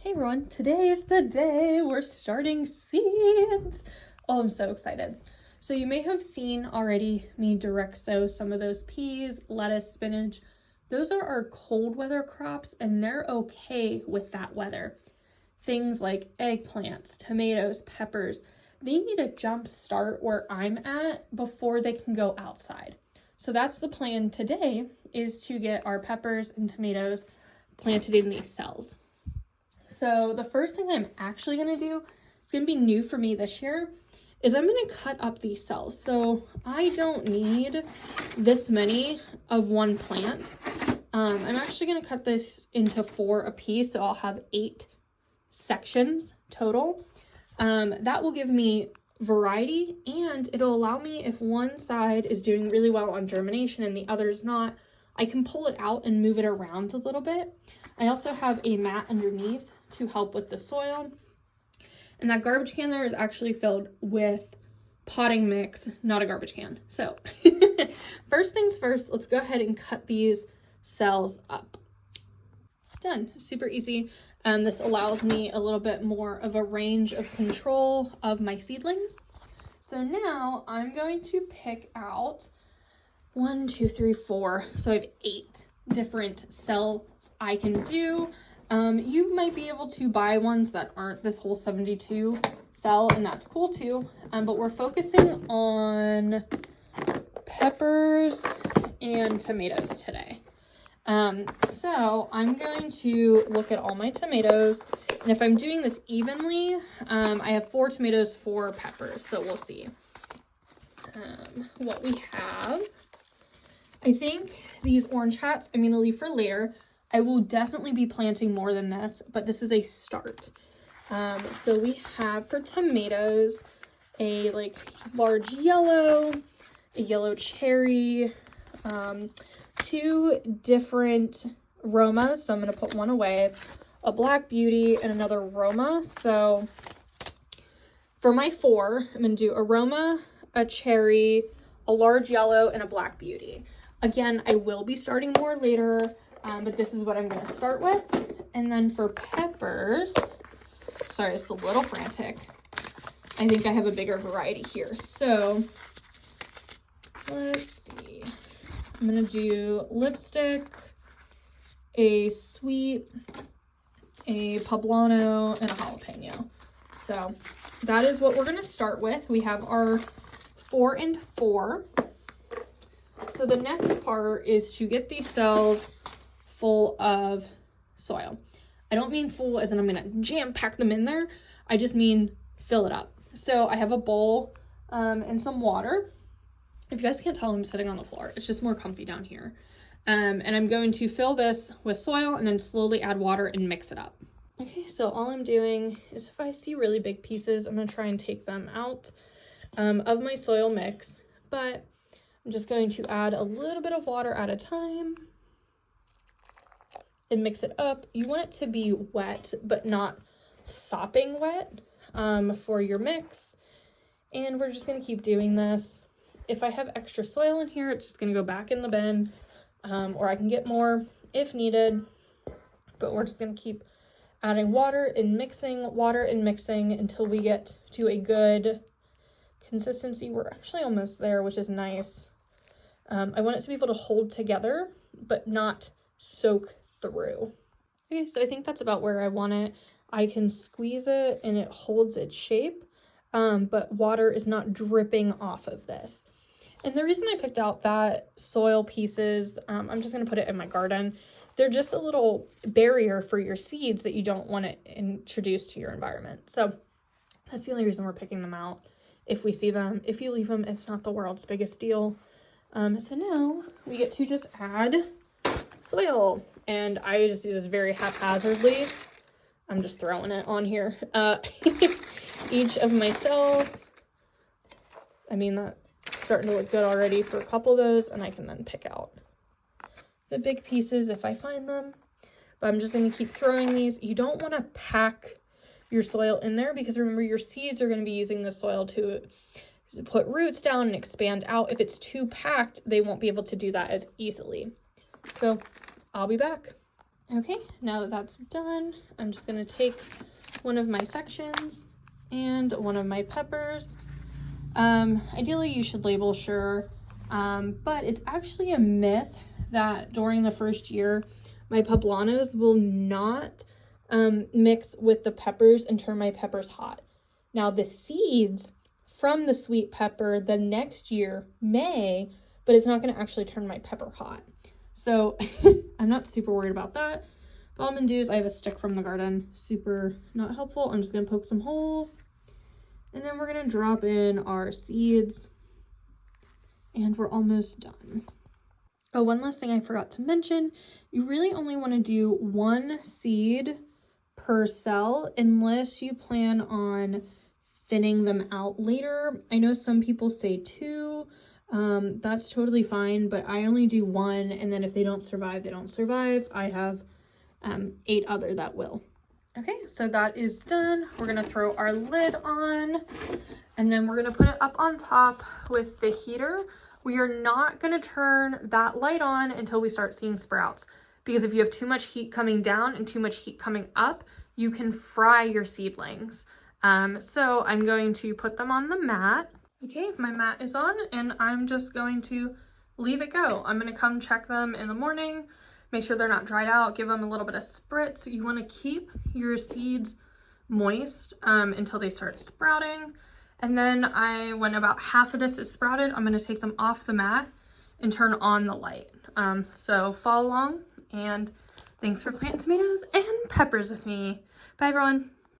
Hey everyone, today is the day we're starting seeds. Oh, I'm so excited. So you may have seen already me direct sow some of those peas, lettuce, spinach. Those are our cold weather crops and they're okay with that weather. Things like eggplants, tomatoes, peppers, they need a jump start where I'm at before they can go outside. So that's the plan today, is to get our peppers and tomatoes planted in these cells. So the first thing I'm actually going to do, it's going to be new for me this year, is I'm going to cut up these cells. So I don't need this many of one plant. I'm actually going to cut this into 4 a piece, so I'll have 8 sections total. That will give me variety, and it'll allow me, if one side is doing really well on germination and the other is not, I can pull it out and move it around a little bit. I also have a mat underneath to help with the soil. And that garbage can there is actually filled with potting mix, not a garbage can. So first things first, let's go ahead and cut these cells up. Done. Super easy. This allows me a little bit more of a range of control of my seedlings. So now I'm going to pick out 1, 2, 3, 4. So I have 8 different cells I can do. You might be able to buy ones that aren't this whole 72 cell, and that's cool too. But we're focusing on peppers and tomatoes today. So I'm going to look at all my tomatoes, and if I'm doing this evenly, I have 4 tomatoes, 4 peppers, so we'll see what we have. I think these orange hats I'm going to leave for later. I will definitely be planting more than this, but this is a start. So we have for tomatoes a large yellow, a yellow cherry, 2 different Romas. So I'm going to put one away, a Black Beauty and another Roma. So for my 4, I'm going to do a Roma, a cherry, a large yellow, and a Black Beauty. Again, I will be starting more later. But this is what I'm going to start with. And then for peppers, sorry, it's a little frantic. I think I have a bigger variety here. So let's see. I'm going to do lipstick, a sweet, a poblano, and a jalapeno. So that is what we're going to start with. We have our 4 and 4. So the next part is to get these cells full of soil. I don't mean full as in I'm gonna jam pack them in there. I just mean fill it up. So I have a bowl and some water. If you guys can't tell, I'm sitting on the floor. It's just more comfy down here. And I'm going to fill this with soil and then slowly add water and mix it up. Okay, so all I'm doing is if I see really big pieces, I'm gonna try and take them out of my soil mix, but I'm just going to add a little bit of water at a time and mix it up. You want it to be wet, but not sopping wet for your mix. And we're just gonna keep doing this. If I have extra soil in here, it's just gonna go back in the bin, or I can get more if needed. But we're just gonna keep adding water and mixing until we get to a good consistency. We're actually almost there, which is nice. I want it to be able to hold together, but not soak through. Okay, so I think that's about where I want it. I can squeeze it and it holds its shape, but water is not dripping off of this. And the reason I picked out that soil pieces, I'm just going to put it in my garden. They're just a little barrier for your seeds that you don't want to introduce to your environment. So that's the only reason we're picking them out. If we see them, if you leave them, it's not the world's biggest deal. So now we get to just add soil, and I just do this very haphazardly. I'm just throwing it on here. Each of my cells, I mean, that's starting to look good already for a couple of those, and I can then pick out the big pieces if I find them. But I'm just going to keep throwing these. You don't want to pack your soil in there, because remember, your seeds are going to be using the soil to put roots down and expand out. If it's too packed, they won't be able to do that as easily. So I'll be back. Okay, now that that's done, I'm just gonna take one of my sections and one of my peppers. Ideally you should label sure, but it's actually a myth that during the first year, my poblanos will not mix with the peppers and turn my peppers hot. Now the seeds from the sweet pepper the next year may, but it's not going to actually turn my pepper hot. So I'm not super worried about that. But all I'm going to do is I have a stick from the garden, super not helpful. I'm just going to poke some holes, and then we're going to drop in our seeds, and we're almost done. Oh, one last thing I forgot to mention, you really only want to do one seed per cell unless you plan on thinning them out later. I know some people say 2. That's totally fine, but I only do 1, and then if they don't survive, they don't survive. I have 8 other that will. Okay, so that is done. We're gonna throw our lid on, and then we're gonna put it up on top with the heater. We are not gonna turn that light on until we start seeing sprouts, because if you have too much heat coming down and too much heat coming up, you can fry your seedlings. So I'm going to put them on the mat. Okay, my mat is on, and I'm just going to leave it go. I'm gonna come check them in the morning, make sure they're not dried out, give them a little bit of spritz. You wanna keep your seeds moist until they start sprouting. And then when about half of this is sprouted, I'm gonna take them off the mat and turn on the light. So follow along, and thanks for planting tomatoes and peppers with me. Bye everyone.